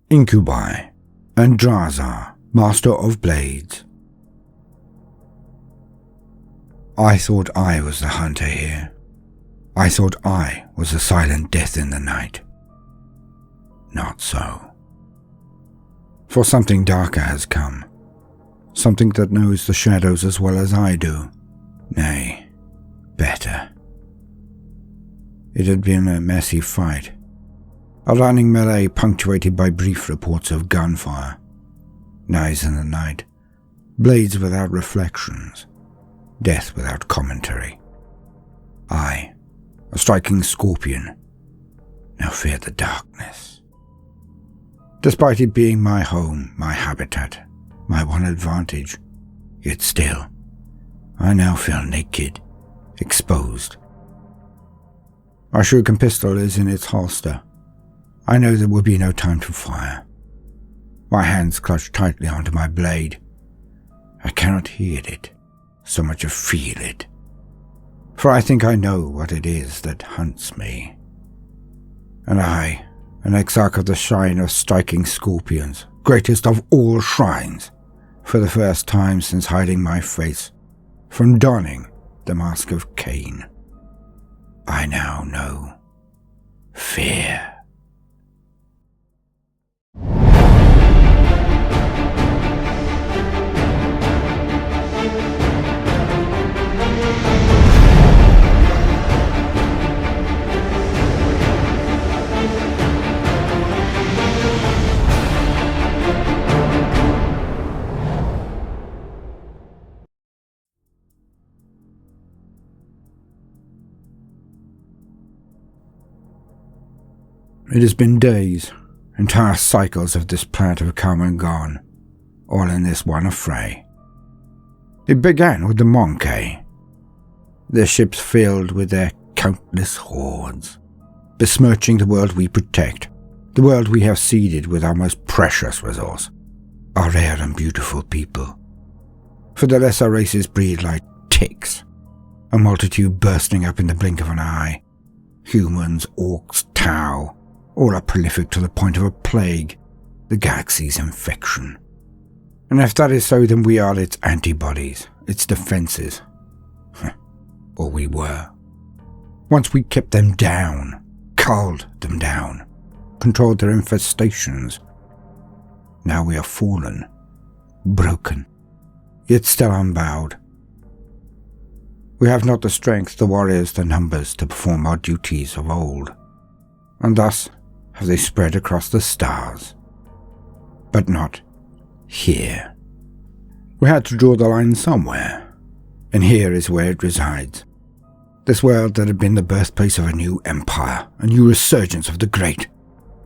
Incubi, and Drazhar, Master of Blades. I thought I was the hunter here. I thought I was the silent death in the night. Not so. For something darker has come. Something that knows the shadows as well as I do. Nay, better. It had been a messy fight. A running melee punctuated by brief reports of gunfire. Knives in the night. Blades without reflections. Death without commentary. I, a striking scorpion, now fear the darkness. Despite it being my home, my habitat, my one advantage, yet still, I now feel naked, exposed. Our shuriken pistol is in its holster. I know there will be no time to fire. My hands clutch tightly onto my blade. I cannot hear it, so much as feel it. For I think I know what it is that hunts me. And I, an exarch of the shrine of striking scorpions, greatest of all shrines, for the first time since hiding my face from donning the mask of Cain, I now know fear. It has been days, entire cycles of this planet have come and gone, all in this one affray. It began with the Monkey, their ships filled with their countless hordes, besmirching the world we protect, the world we have seeded with our most precious resource, our rare and beautiful people. For the lesser races breed like ticks, a multitude bursting up in the blink of an eye. Humans, orcs, Tau, all are prolific to the point of a plague, the galaxy's infection. And if that is so, then we are its antibodies, its defenses. Or we were. Once we kept them down, culled them down, controlled their infestations. Now we are fallen, broken, yet still unbowed. We have not the strength, the warriors, the numbers to perform our duties of old, and thus have they spread across the stars. But not here. We had to draw the line somewhere, and here is where it resides. This world that had been the birthplace of a new empire, a new resurgence of the great,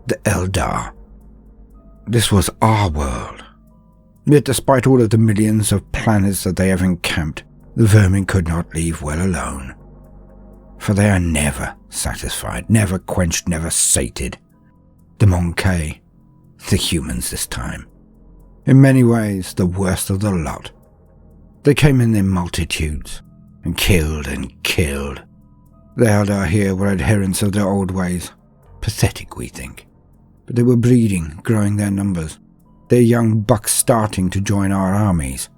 the Eldar. This was our world. Yet despite all of the millions of planets that they have encamped, the vermin could not leave well alone. For they are never satisfied, never quenched, never sated. The Monkey, the humans this time. In many ways, the worst of the lot. They came in their multitudes, and killed and killed. The Eldar here were adherents of their old ways. Pathetic, we think. But they were breeding, growing their numbers. Their young bucks starting to join our armies.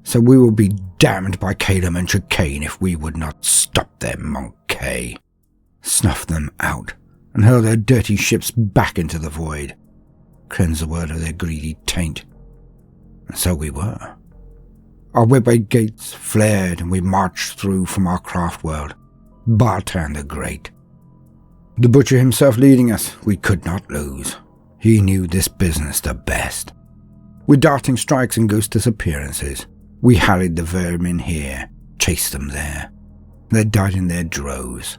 So we will be damned by Calum and chicane if we would not stop their Monkey, snuff them out, and hurl their dirty ships back into the void, cleanse the world of their greedy taint. And so we were. Our web-eyed gates flared, and we marched through from our craft world, Bartan the Great. The butcher himself leading us, we could not lose. He knew this business the best. With darting strikes and ghost disappearances, we harried the vermin here, chased them there. They died in their droves.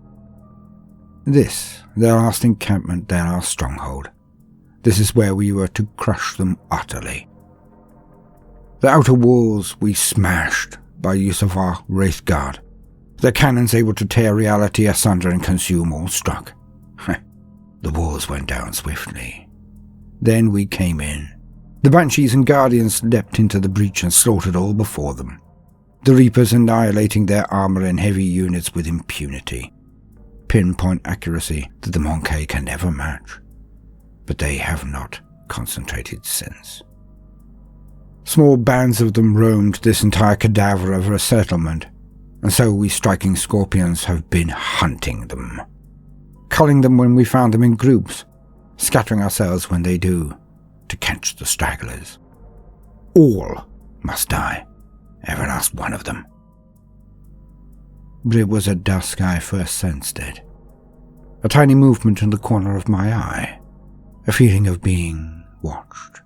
This, their last encampment, their last stronghold. This is where we were to crush them utterly. The outer walls we smashed by use of our Wraith Guard. Their cannons able to tear reality asunder and consume all struck. The walls went down swiftly. Then we came in. The Banshees and Guardians leapt into the breach and slaughtered all before them. The Reapers annihilating their armor and heavy units with impunity. Pinpoint accuracy that the Monkey can never match. But they have not concentrated sense. Small bands of them roamed this entire cadaver of a settlement, and so we striking scorpions have been hunting them, culling them when we found them in groups, scattering ourselves when they do, to catch the stragglers. All must die, every last one of them. But it was at dusk I first sensed it. A tiny movement in the corner of my eye, a feeling of being watched,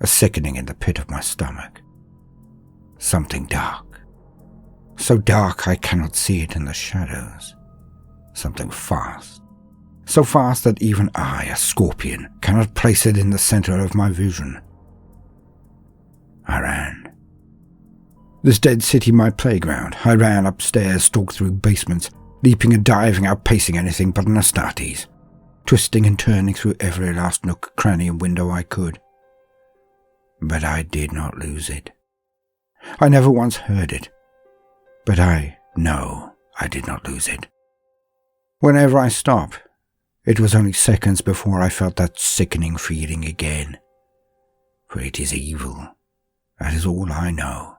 a sickening in the pit of my stomach. Something dark, so dark I cannot see it in the shadows. Something fast, so fast that even I, a scorpion, cannot place it in the center of my vision. I ran. This dead city my playground. I ran upstairs, stalked through basements, leaping and diving, outpacing anything but an Astartes, twisting and turning through every last nook, cranny and window I could. But I did not lose it. I never once heard it, but I know I did not lose it. Whenever I stopped, it was only seconds before I felt that sickening feeling again. For it is evil. That is all I know.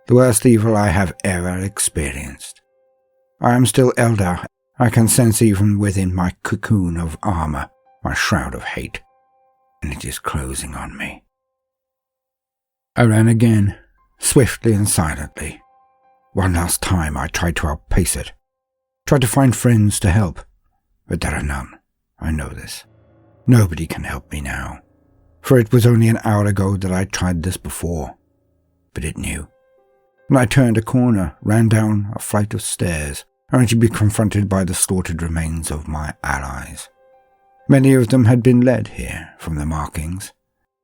The worst evil I have ever experienced. I am still Eldar. I can sense even within my cocoon of armor, my shroud of hate, and it is closing on me. I ran again, swiftly and silently. One last time I tried to outpace it, tried to find friends to help, but there are none. I know this. Nobody can help me now, for it was only an hour ago that I tried this before, but it knew. And I turned a corner, ran down a flight of stairs, only to be confronted by the slaughtered remains of my allies. Many of them had been led here from the markings,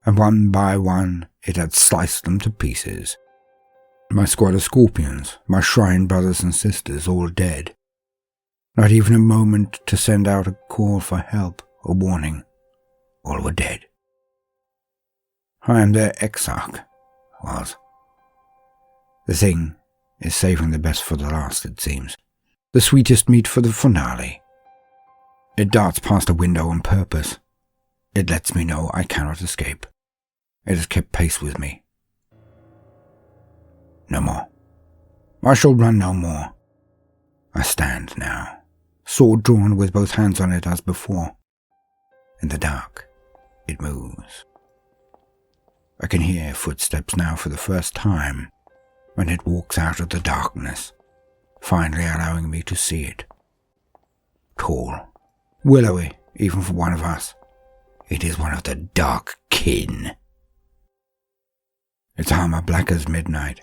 and one by one it had sliced them to pieces. My squad of scorpions, my shrine brothers and sisters, all dead. Not even a moment to send out a call for help or warning. All were dead. I am their exarch, was. The thing is saving the best for the last, it seems. The sweetest meat for the finale. It darts past a window on purpose. It lets me know I cannot escape. It has kept pace with me. No more. I shall run no more. I stand now, sword drawn with both hands on it as before. In the dark, it moves. I can hear footsteps now for the first time, when it walks out of the darkness, finally allowing me to see it. Tall, willowy, even for one of us. It is one of the dark kin. Its armor black as midnight.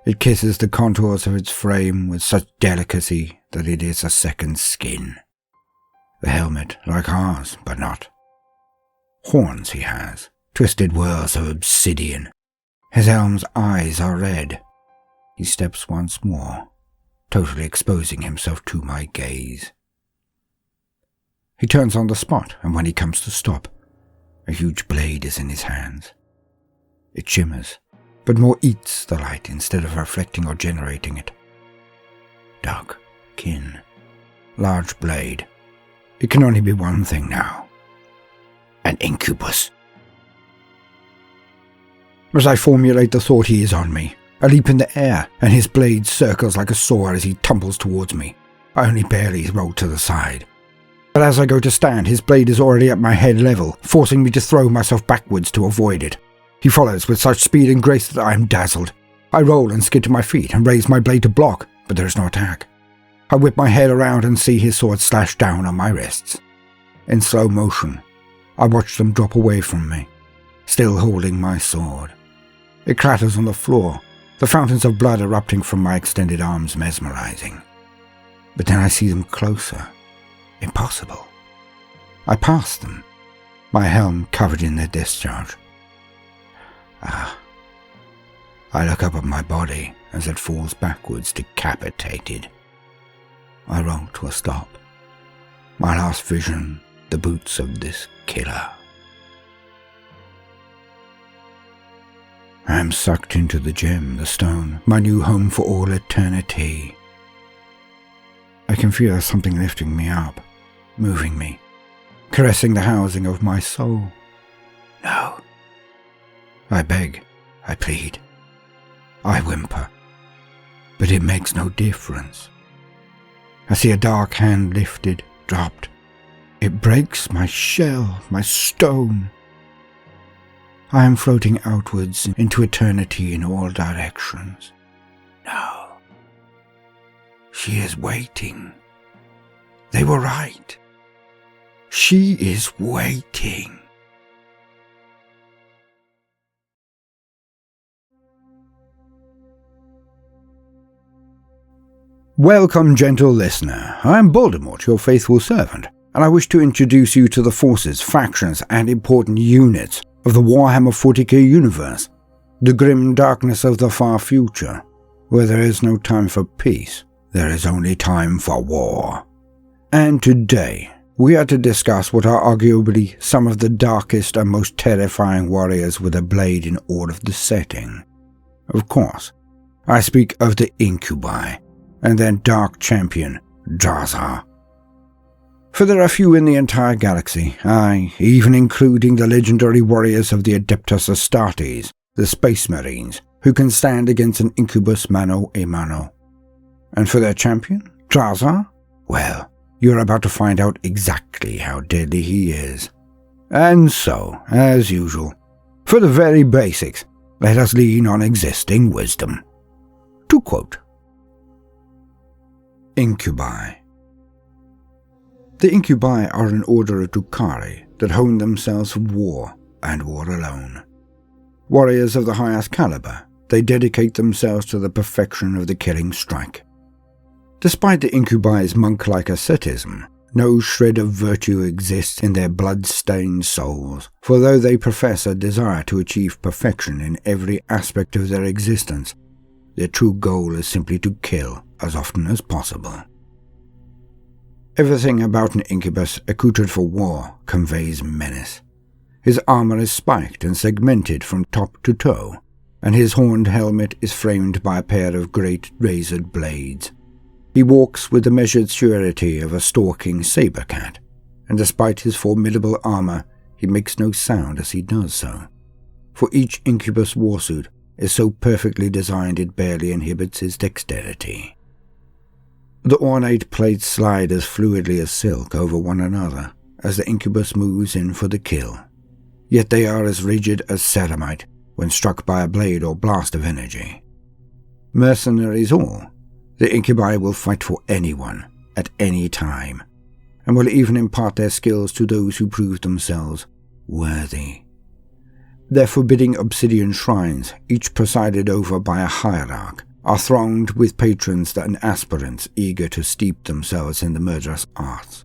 It kisses the contours of its frame with such delicacy that it is a second skin. The helmet, like ours, but not. Horns he has, twisted whirls of obsidian. His helm's eyes are red. He steps once more, totally exposing himself to my gaze. He turns on the spot, and when he comes to stop, a huge blade is in his hands. It shimmers, but more eats the light instead of reflecting or generating it. Dark kin, large blade. It can only be one thing now. An incubus. As I formulate the thought, he is on me. I leap in the air, and his blade circles like a saw as he tumbles towards me. I only barely roll to the side. But as I go to stand, his blade is already at my head level, forcing me to throw myself backwards to avoid it. He follows with such speed and grace that I am dazzled. I roll and skid to my feet and raise my blade to block, but there is no attack. I whip my head around and see his sword slash down on my wrists. In slow motion, I watch them drop away from me, still holding my sword. It clatters on the floor, the fountains of blood erupting from my extended arms mesmerizing. But then I see them closer. Impossible. I pass them, my helm covered in their discharge. I look up at my body as it falls backwards, decapitated. I roll to a stop. My last vision, the boots of this killer. I am sucked into the gem, the stone, my new home for all eternity. I can feel something lifting me up, moving me, caressing the housing of my soul. I beg, I plead, I whimper, but it makes no difference. I see a dark hand lifted, dropped. It breaks my shell, my stone. I am floating outwards into eternity in all directions. No. She is waiting. They were right. She is waiting. Welcome, gentle listener. I am Baldermort, your faithful servant, and I wish to introduce you to the forces, factions, and important units of the Warhammer 40k universe, the grim darkness of the far future, where there is no time for peace, there is only time for war. And today, we are to discuss what are arguably some of the darkest and most terrifying warriors with a blade in all of the setting. Of course, I speak of the Incubi, and their dark champion, Drazhar. For there are few in the entire galaxy, aye, even including the legendary warriors of the Adeptus Astartes, the Space Marines, who can stand against an Incubus mano a mano. And for their champion, Drazhar? Well, you're about to find out exactly how deadly he is. And so, as usual, for the very basics, let us lean on existing wisdom. To quote, Incubi. The Incubi are an order of Drukhari that hone themselves for war and war alone. Warriors of the highest caliber, they dedicate themselves to the perfection of the killing strike. Despite the Incubi's monk-like asceticism, no shred of virtue exists in their blood-stained souls, for though they profess a desire to achieve perfection in every aspect of their existence, their true goal is simply to kill as often as possible. Everything about an Incubus accoutred for war conveys menace. His armor is spiked and segmented from top to toe, and his horned helmet is framed by a pair of great razored blades. He walks with the measured surety of a stalking saber cat, and despite his formidable armor, he makes no sound as he does so, for each Incubus warsuit is so perfectly designed it barely inhibits his dexterity. The ornate plates slide as fluidly as silk over one another as the Incubus moves in for the kill, yet they are as rigid as ceramite when struck by a blade or blast of energy. Mercenaries all, the Incubi will fight for anyone, at any time, and will even impart their skills to those who prove themselves worthy. Their forbidding obsidian shrines, each presided over by a hierarch, are thronged with patrons and aspirants eager to steep themselves in the murderous arts.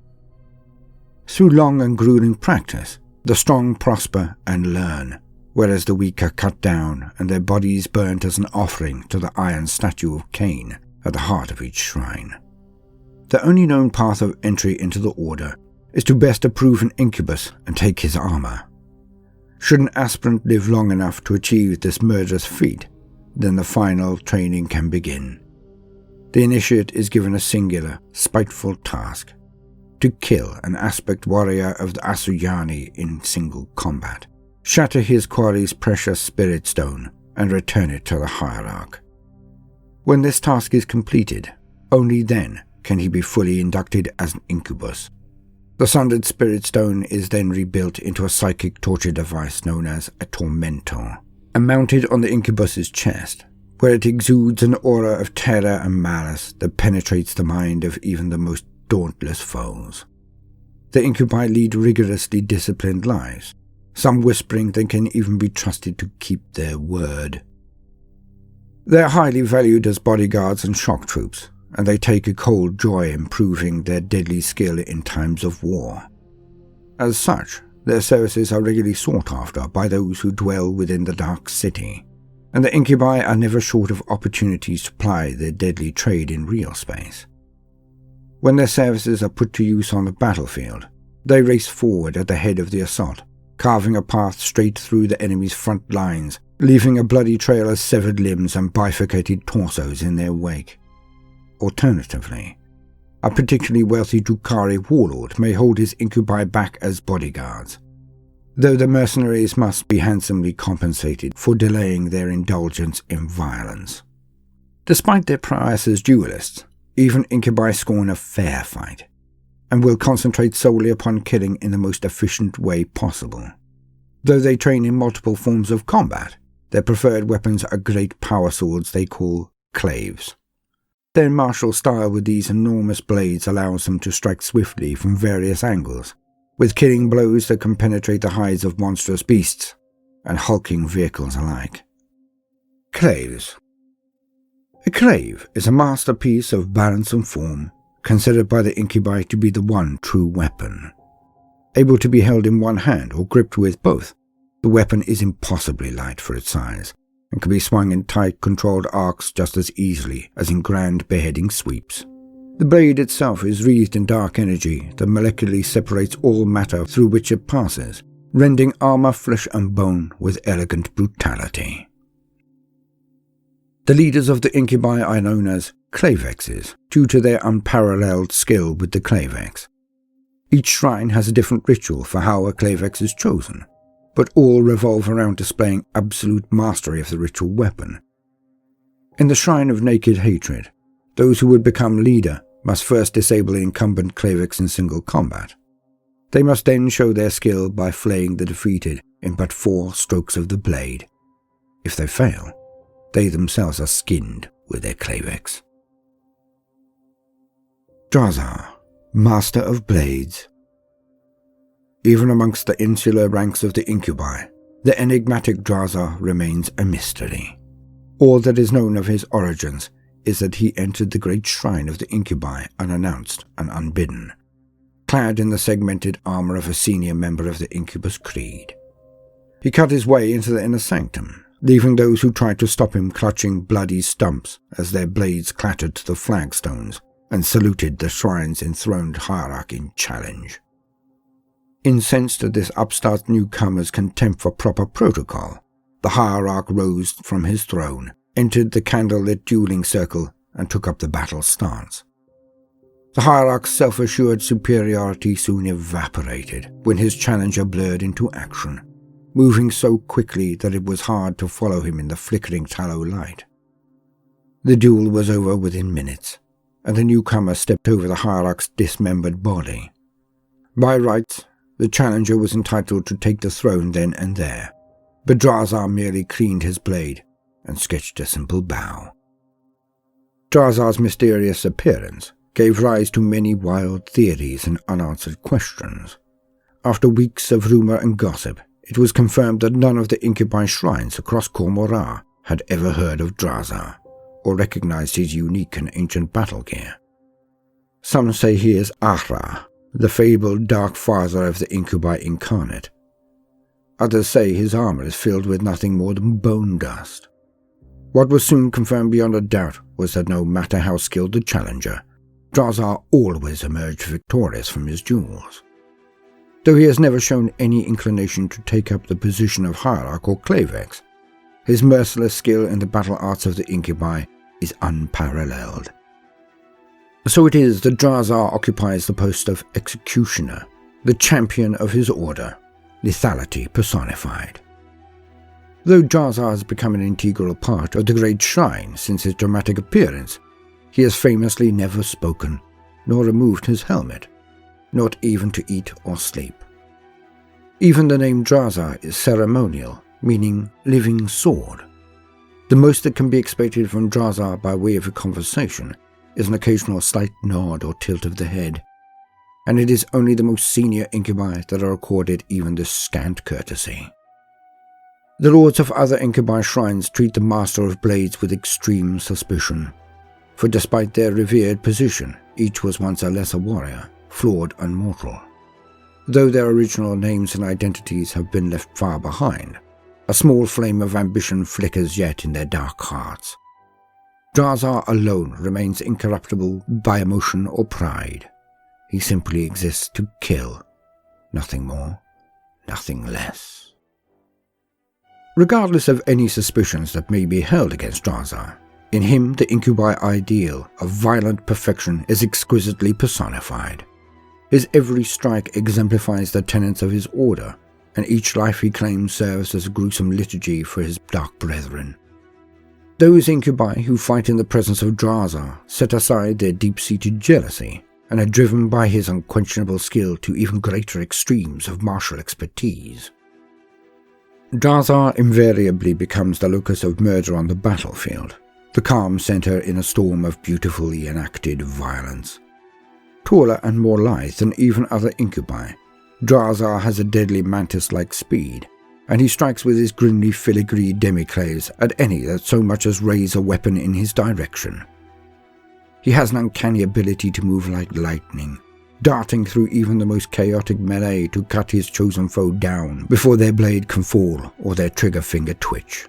Through long and grueling practice, the strong prosper and learn, whereas the weak are cut down and their bodies burnt as an offering to the iron statue of Cain at the heart of each shrine. The only known path of entry into the order is to best approve an Incubus and take his armor. Should an aspirant live long enough to achieve this murderous feat, then the final training can begin. The initiate is given a singular, spiteful task: to kill an aspect warrior of the Asuyani in single combat, shatter his quarry's precious spirit stone, and return it to the hierarch. When this task is completed, only then can he be fully inducted as an Incubus. The sundered spirit stone is then rebuilt into a psychic torture device known as a Tormentor, and mounted on the Incubus's chest, where it exudes an aura of terror and malice that penetrates the mind of even the most dauntless foes. The Incubi lead rigorously disciplined lives, some whispering they can even be trusted to keep their word. They are highly valued as bodyguards and shock troops, and they take a cold joy in proving their deadly skill in times of war. As such, their services are regularly sought after by those who dwell within the Dark City, and the Incubi are never short of opportunities to ply their deadly trade in real space. When their services are put to use on the battlefield, they race forward at the head of the assault, carving a path straight through the enemy's front lines, leaving a bloody trail of severed limbs and bifurcated torsos in their wake. Alternatively, a particularly wealthy Drukhari warlord may hold his Incubi back as bodyguards. though the mercenaries must be handsomely compensated for delaying their indulgence in violence. Despite their prowess as duelists, even Incubi scorn a fair fight, and will concentrate solely upon killing in the most efficient way possible. Though they train in multiple forms of combat, their preferred weapons are great power swords they call claves. Their martial style with these enormous blades allows them to strike swiftly from various angles, with killing blows that can penetrate the hides of monstrous beasts and hulking vehicles alike. Claves. A clave is a masterpiece of balance and form, considered by the Incubi to be the one true weapon. Able to be held in one hand or gripped with both, the weapon is impossibly light for its size, and can be swung in tight, controlled arcs just as easily as in grand beheading sweeps. The blade itself is wreathed in dark energy that molecularly separates all matter through which it passes, rending armor flesh and bone with elegant brutality. The leaders of the Incubi are known as Clavexes, due to their unparalleled skill with the Clavex. Each shrine has a different ritual for how a Clavex is chosen, but all revolve around displaying absolute mastery of the ritual weapon. In the Shrine of Naked Hatred, those who would become leader must first disable the incumbent Clavex in single combat. They must then show their skill by flaying the defeated in but 4 strokes of the blade. If they fail, they themselves are skinned with their Clavex. Drazhar, Master of Blades. Even amongst the insular ranks of the Incubi, the enigmatic Drazhar remains a mystery. All that is known of his origins is that he entered the great shrine of the Incubi unannounced and unbidden, clad in the segmented armor of a senior member of the Incubus Creed. He cut his way into the inner sanctum, leaving those who tried to stop him clutching bloody stumps as their blades clattered to the flagstones and saluted the shrine's enthroned hierarch in challenge. Incensed at this upstart newcomer's contempt for proper protocol, the hierarch rose from his throne, entered the candlelit dueling circle, and took up the battle stance. The hierarch's self-assured superiority soon evaporated when his challenger blurred into action, moving so quickly that it was hard to follow him in the flickering tallow light. The duel was over within minutes, and the newcomer stepped over the hierarch's dismembered body. By rights, the challenger was entitled to take the throne then and there, but Drazhar merely cleaned his blade and sketched a simple bow. Drazhar's mysterious appearance gave rise to many wild theories and unanswered questions. After weeks of rumor and gossip, it was confirmed that none of the Incubi shrines across Commorragh had ever heard of Drazhar or recognized his unique and ancient battle gear. Some say he is Ahra, the fabled dark father of the Incubi incarnate. Others say his armor is filled with nothing more than bone dust. What was soon confirmed beyond a doubt was that no matter how skilled the challenger, Drazhar always emerged victorious from his duels. Though he has never shown any inclination to take up the position of hierarch or clavex, his merciless skill in the battle arts of the Incubi is unparalleled. So it is that Drazhar occupies the post of executioner, the champion of his order, lethality personified. Though Drazhar has become an integral part of the great shrine since his dramatic appearance, he has famously never spoken, nor removed his helmet, not even to eat or sleep. Even the name Drazhar is ceremonial, meaning living sword. The most that can be expected from Drazhar by way of a conversation is an occasional slight nod or tilt of the head, and it is only the most senior Incubi that are accorded even this scant courtesy. The lords of other Incubi shrines treat the Master of Blades with extreme suspicion, for despite their revered position, each was once a lesser warrior, flawed and mortal. Though their original names and identities have been left far behind, a small flame of ambition flickers yet in their dark hearts. Drazhar alone remains incorruptible by emotion or pride. He simply exists to kill, nothing more, nothing less. Regardless of any suspicions that may be held against Drazhar, in him the Incubi ideal of violent perfection is exquisitely personified. His every strike exemplifies the tenets of his order, and each life he claims serves as a gruesome liturgy for his dark brethren. Those incubi who fight in the presence of Drazhar set aside their deep-seated jealousy and are driven by his unquestionable skill to even greater extremes of martial expertise. Drazhar invariably becomes the locus of murder on the battlefield, the calm center in a storm of beautifully enacted violence. Taller and more lithe than even other incubi, Drazhar has a deadly mantis-like speed, and he strikes with his grimly filigree demiclaves at any that so much as raise a weapon in his direction. He has an uncanny ability to move like lightning, darting through even the most chaotic melee to cut his chosen foe down before their blade can fall or their trigger finger twitch.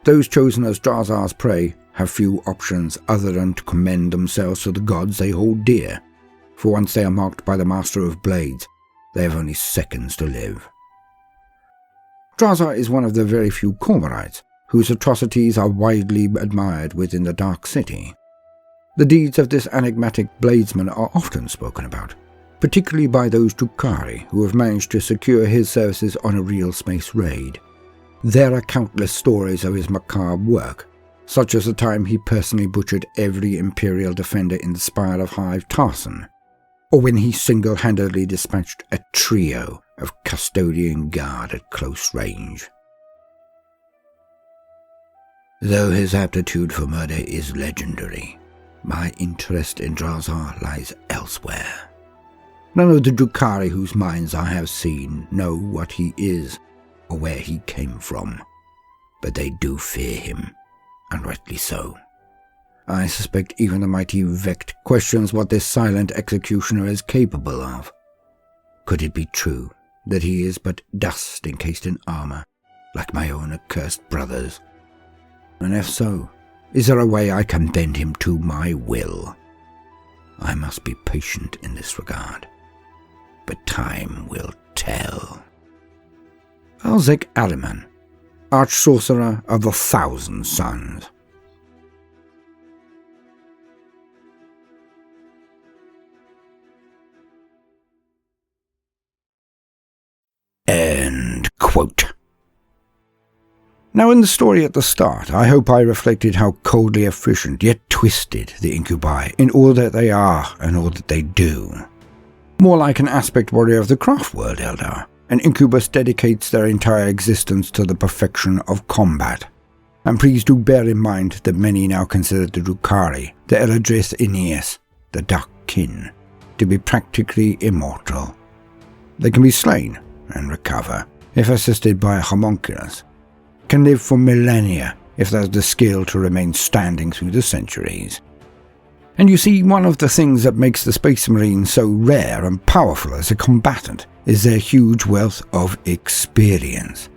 Those chosen as Drazhar's prey have few options other than to commend themselves to the gods they hold dear, for once they are marked by the Master of Blades, they have only seconds to live. Drazhar is one of the very few Commorraghs whose atrocities are widely admired within the Dark City. The deeds of this enigmatic bladesman are often spoken about, particularly by those Drukhari who have managed to secure his services on a real space raid. There are countless stories of his macabre work, such as the time he personally butchered every Imperial defender in the Spire of Hive Tarson, or when he single-handedly dispatched a trio of custodian guard at close range. Though his aptitude for murder is legendary, my interest in Drazhar lies elsewhere. None of the Drukhari whose minds I have seen know what he is or where he came from, but they do fear him, and rightly so. I suspect even the mighty Vect questions what this silent executioner is capable of. Could it be true that he is but dust encased in armor, like my own accursed brothers? And if so, is there a way I can bend him to my will? I must be patient in this regard, but time will tell. Alzek Ariman, Arch-Sorcerer of the Thousand Suns. End quote. Now, in the story at the start, I hope I reflected how coldly efficient yet twisted the Incubi in all that they are and all that they do. More like an aspect warrior of the craft world, Eldar, an Incubus dedicates their entire existence to the perfection of combat. And please do bear in mind that many now consider the Drukhari, the Eladrith Aeneas, the Dark Kin, to be practically immortal. They can be slain and recover, if assisted by a homunculus, can live for millennia if they have the skill to remain standing through the centuries. And you see, one of the things that makes the Space Marine so rare and powerful as a combatant is their huge wealth of experience.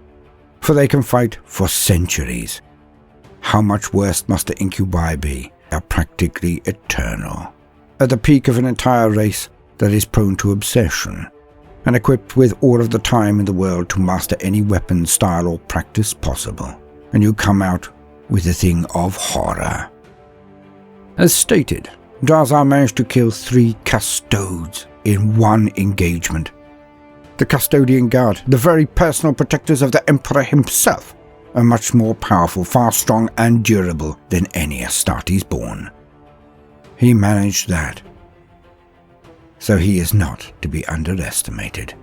For they can fight for centuries. How much worse must the Incubi be? They are practically eternal, at the peak of an entire race that is prone to obsession, and equipped with all of the time in the world to master any weapon, style or practice possible. And you come out with a thing of horror. As stated, Drazhar managed to kill 3 custodes in one engagement. The Custodian Guard, the very personal protectors of the Emperor himself, are much more powerful, far strong and durable than any Astartes born. He managed that. So he is not to be underestimated.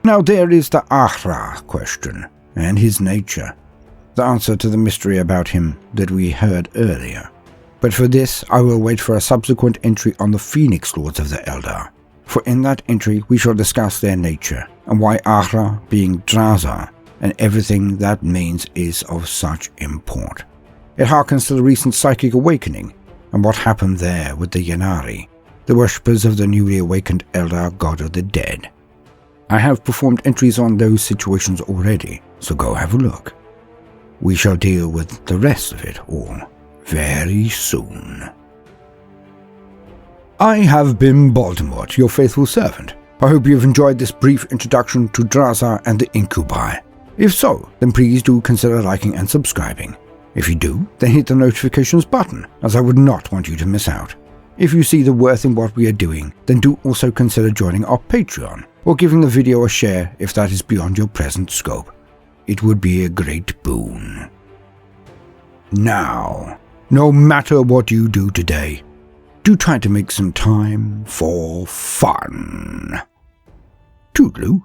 Now there is the Ahra question, and his nature, the answer to the mystery about him that we heard earlier. But for this, I will wait for a subsequent entry on the Phoenix Lords of the Eldar, for in that entry we shall discuss their nature, and why Ahra, being Drazhar, and everything that means is of such import. It harkens to the recent psychic awakening, and what happened there with the Ynnari, the worshippers of the newly awakened Eldar god of the dead. I have performed entries on those situations already, so go have a look. We shall deal with the rest of it all very soon. I have been Baldermort, your faithful servant. I hope you have enjoyed this brief introduction to Drazhar and the Incubi. If so, then please do consider liking and subscribing. If you do, then hit the notifications button, as I would not want you to miss out. If you see the worth in what we are doing, then do also consider joining our Patreon, or giving the video a share if that is beyond your present scope. It would be a great boon. Now, no matter what you do today, do try to make some time for fun. Toodaloo.